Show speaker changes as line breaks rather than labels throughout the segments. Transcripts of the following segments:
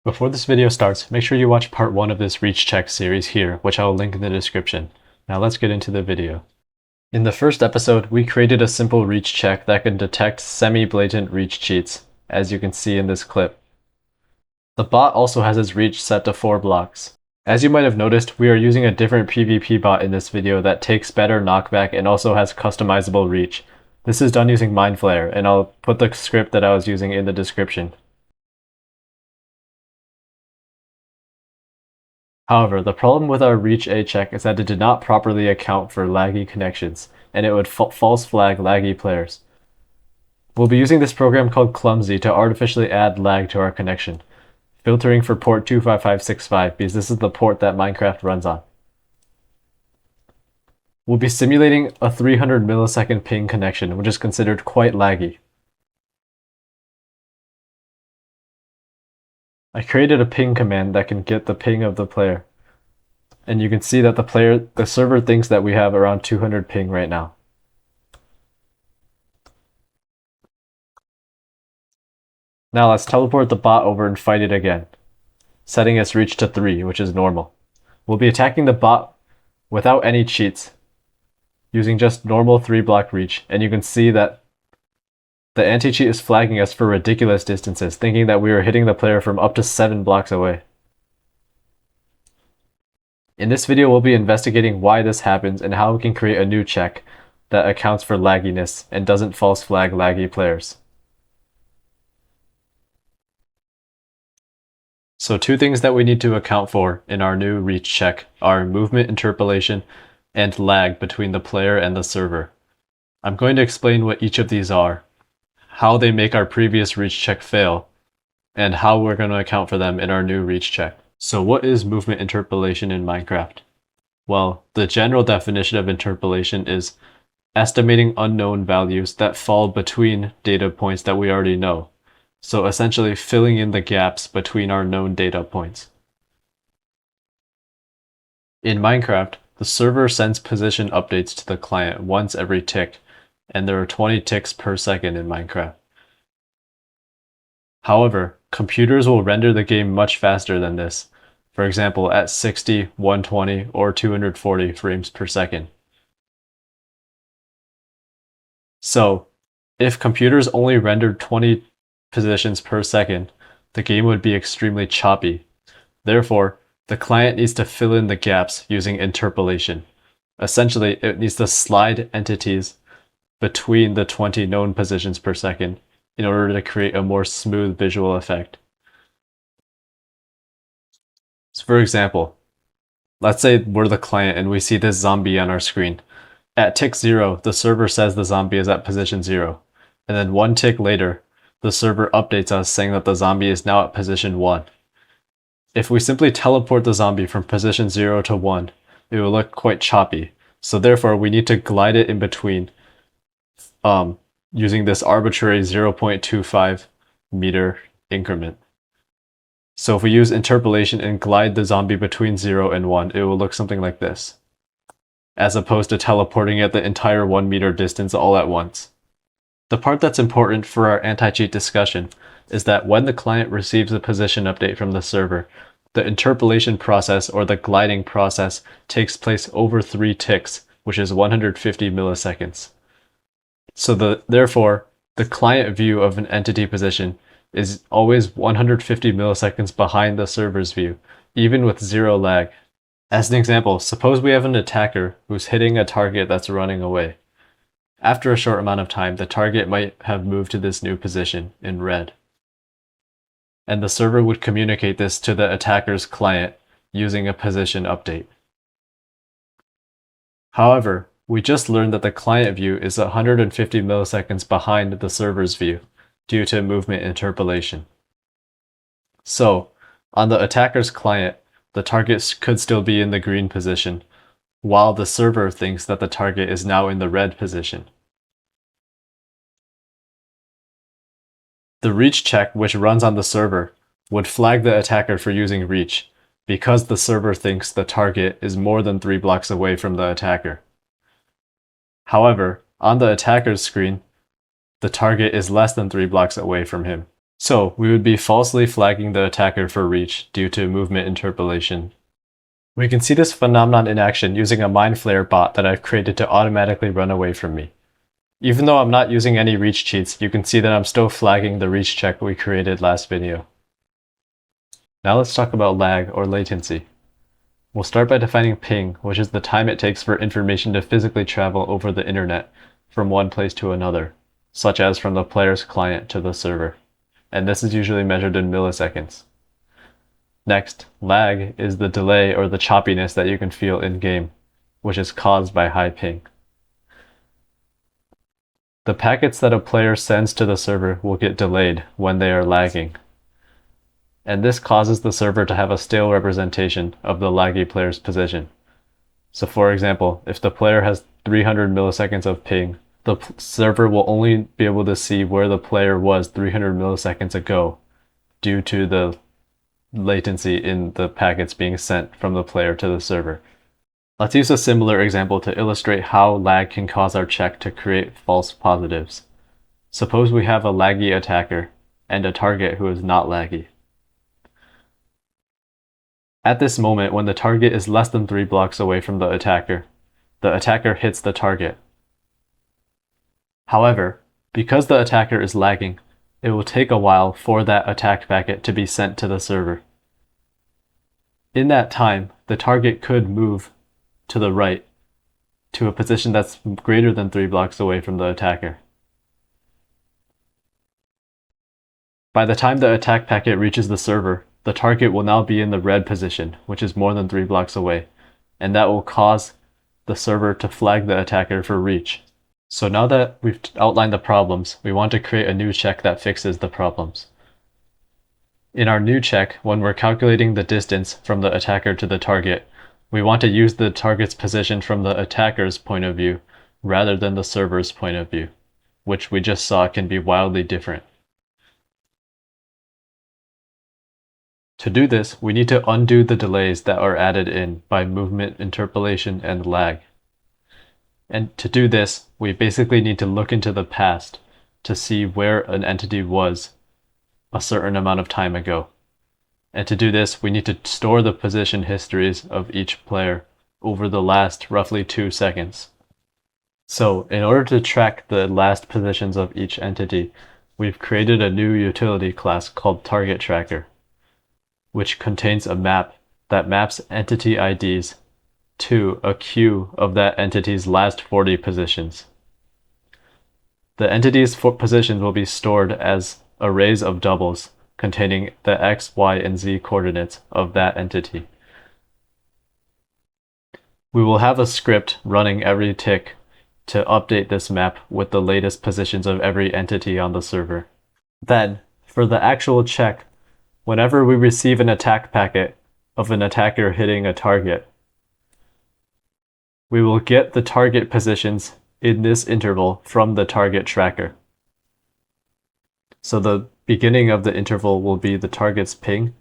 Before this video starts, make sure you watch part 1 of this reach check series here, which I will link in the description. Now let's get into the video. In the first episode, we created a simple reach check that can detect semi-blatant reach cheats, as you can see in this clip. The bot also has its reach set to 4 blocks. As you might have noticed, we are using a different PvP bot in this video that takes better knockback and also has customizable reach. This is done using Mindflayer, and I'll put the script that I was using in the description. However, the problem with our reach A check is that it did not properly account for laggy connections, and it would false flag laggy players. We'll be using this program called Clumsy to artificially add lag to our connection, filtering for port 25565 because this is the port that Minecraft runs on. We'll be simulating a 300 millisecond ping connection, which is considered quite laggy. I created a ping command that can get the ping of the player. And you can see that the server thinks that we have around 200 ping right now. Now let's teleport the bot over and fight it again, setting its reach to 3, which is normal. We'll be attacking the bot without any cheats, using just normal 3-block reach, and you can see that the anti-cheat is flagging us for ridiculous distances, thinking that we are hitting the player from up to 7 blocks away. In this video, we'll be investigating why this happens and how we can create a new check that accounts for lagginess and doesn't false flag laggy players. So 2 things that we need to account for in our new reach check are movement interpolation and lag between the player and the server. I'm going to explain what each of these are, how they make our previous reach check fail, and how we're going to account for them in our new reach check. So what is movement interpolation in Minecraft? Well, the general definition of interpolation is estimating unknown values that fall between data points that we already know. So essentially filling in the gaps between our known data points. In Minecraft, the server sends position updates to the client once every tick, and there are 20 ticks per second in Minecraft. However, computers will render the game much faster than this, for example at 60, 120, or 240 frames per second. So, if computers only rendered 20 positions per second, the game would be extremely choppy. Therefore, the client needs to fill in the gaps using interpolation. Essentially, it needs to slide entities between the 20 known positions per second in order to create a more smooth visual effect. So for example, let's say we're the client and we see this zombie on our screen. At tick 0, the server says the zombie is at position 0, and then 1 tick later, the server updates us saying that the zombie is now at position 1. If we simply teleport the zombie from position 0 to 1, it will look quite choppy. So therefore, we need to glide it in between using this arbitrary 0.25 meter increment. So if we use interpolation and glide the zombie between 0 and 1, it will look something like this, as opposed to teleporting at the entire 1 meter distance all at once. The part that's important for our anti-cheat discussion is that when the client receives a position update from the server, the interpolation process or the gliding process takes place over 3 ticks, which is 150 milliseconds. So therefore, the client view of an entity position is always 150 milliseconds behind the server's view, even with 0 lag. As an example, suppose we have an attacker who's hitting a target that's running away. After a short amount of time, the target might have moved to this new position in red. And the server would communicate this to the attacker's client using a position update. However, we just learned that the client view is 150 milliseconds behind the server's view due to movement interpolation. So, on the attacker's client, the target could still be in the green position, while the server thinks that the target is now in the red position. The reach check, which runs on the server, would flag the attacker for using reach, because the server thinks the target is more than 3 blocks away from the attacker. However, on the attacker's screen, the target is less than 3 blocks away from him. So we would be falsely flagging the attacker for reach due to movement interpolation. We can see this phenomenon in action using a mind flare bot that I've created to automatically run away from me. Even though I'm not using any reach cheats, you can see that I'm still flagging the reach check we created last video. Now let's talk about lag or latency. We'll start by defining ping, which is the time it takes for information to physically travel over the internet from one place to another, such as from the player's client to the server. And this is usually measured in milliseconds. Next, lag is the delay or the choppiness that you can feel in-game, which is caused by high ping. The packets that a player sends to the server will get delayed when they are lagging, and this causes the server to have a stale representation of the laggy player's position. So for example, if the player has 300 milliseconds of ping, the server will only be able to see where the player was 300 milliseconds ago due to the latency in the packets being sent from the player to the server. Let's use a similar example to illustrate how lag can cause our check to create false positives. Suppose we have a laggy attacker and a target who is not laggy. At this moment, when the target is less than 3 blocks away from the attacker hits the target. However, because the attacker is lagging, it will take a while for that attack packet to be sent to the server. In that time, the target could move to the right to a position that's greater than 3 blocks away from the attacker. By the time the attack packet reaches the server, the target will now be in the red position, which is more than 3 blocks away, and that will cause the server to flag the attacker for reach. So now that we've outlined the problems, we want to create a new check that fixes the problems. In our new check, when we're calculating the distance from the attacker to the target, we want to use the target's position from the attacker's point of view rather than the server's point of view, which we just saw can be wildly different. To do this, we need to undo the delays that are added in by movement interpolation and lag. And to do this, we basically need to look into the past to see where an entity was a certain amount of time ago. And to do this, we need to store the position histories of each player over the last roughly 2 seconds. So in order to track the last positions of each entity, we've created a new utility class called Target Tracker, which contains a map that maps entity IDs to a queue of that entity's last 40 positions. The entity's positions will be stored as arrays of doubles containing the x, y, and z coordinates of that entity. We will have a script running every tick to update this map with the latest positions of every entity on the server. Then, for the actual check, whenever we receive an attack packet of an attacker hitting a target, we will get the target positions in this interval from the target tracker. So the beginning of the interval will be the target's ping,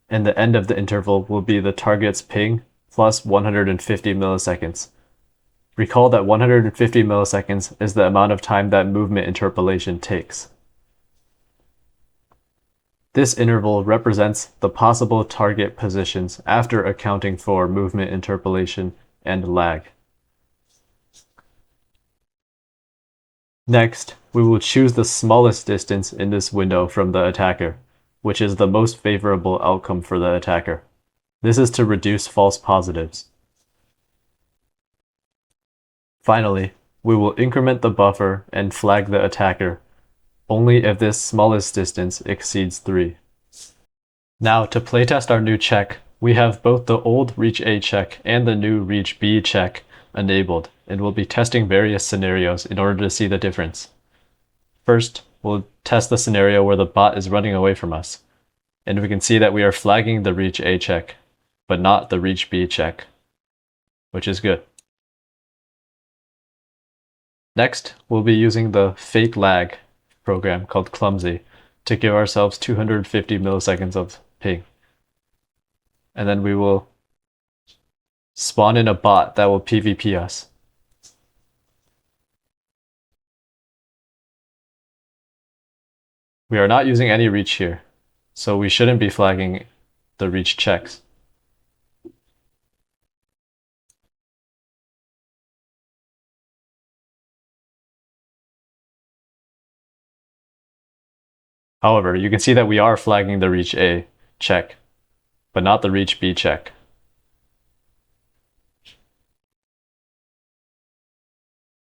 and the end of the interval will be the target's ping plus 150 milliseconds. Recall that 150 milliseconds is the amount of time that movement interpolation takes. This interval represents the possible target positions after accounting for movement interpolation and lag. Next, we will choose the smallest distance in this window from the attacker, which is the most favorable outcome for the attacker. This is to reduce false positives. Finally, we will increment the buffer and flag the attacker only if this smallest distance exceeds 3. Now, to playtest our new check, we have both the old reach A check and the new reach B check enabled, and we'll be testing various scenarios in order to see the difference. First, we'll test the scenario where the bot is running away from us, and we can see that we are flagging the reach A check, but not the reach B check, which is good. Next, we'll be using the fake lag program called Clumsy to give ourselves 250 milliseconds of ping. And then we will spawn in a bot that will PvP us. We are not using any reach here, so we shouldn't be flagging the reach checks. However, you can see that we are flagging the reach A check, but not the reach B check.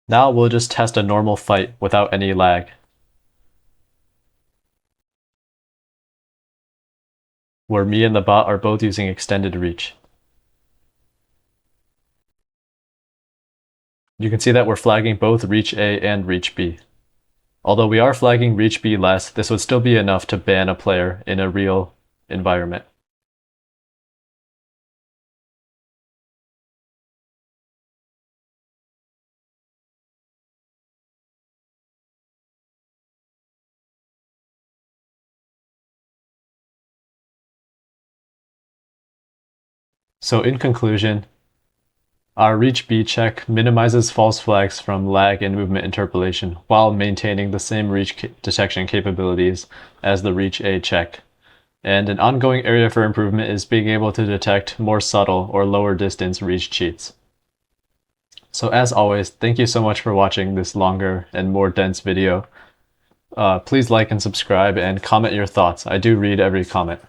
Now we'll just test a normal fight without any lag, where me and the bot are both using extended reach. You can see that we're flagging both reach A and reach B. Although we are flagging reach B less, this would still be enough to ban a player in a real environment. So in conclusion, our reach B check minimizes false flags from lag and movement interpolation while maintaining the same reach detection capabilities as the reach A check. And an ongoing area for improvement is being able to detect more subtle or lower distance reach cheats. So as always, thank you so much for watching this longer and more dense video. Please like and subscribe and comment your thoughts. I do read every comment.